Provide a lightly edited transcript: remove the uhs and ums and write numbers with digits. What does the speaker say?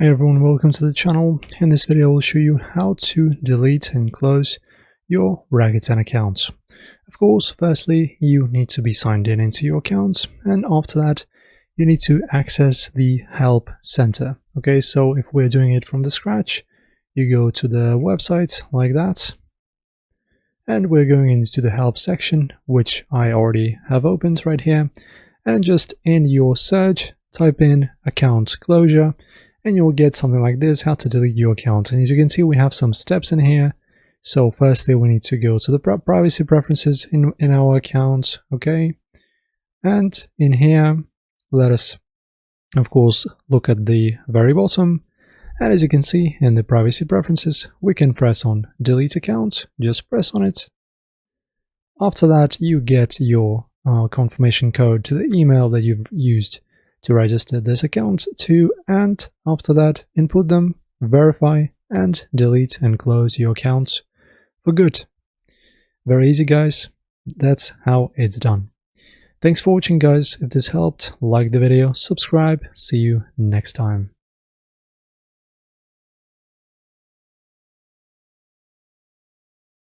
Hey everyone, welcome to the channel. In this video I will show you how to delete and close your Rakuten account. Of course, firstly you need to be signed in into your account, and after that you need to access the help center. Okay, so if we're doing it from the scratch, you go to the website like that, and we're going into the help section, which I already have opened right here, and just in your search type in account closure, and you'll get something like this: how to delete your account. And as you can see, we have some steps in here. So firstly we need to go to the privacy preferences in our account. Okay, and in here let us of course look at the very bottom, and as you can see in the privacy preferences we can press on delete account. Just press on it. After that you get your confirmation code to the email that you've used to register this account to, and after that input them, verify, and delete and close your account for good. Very easy, guys. That's how it's done. Thanks for watching, guys. If this helped, like the video, subscribe. See you next time.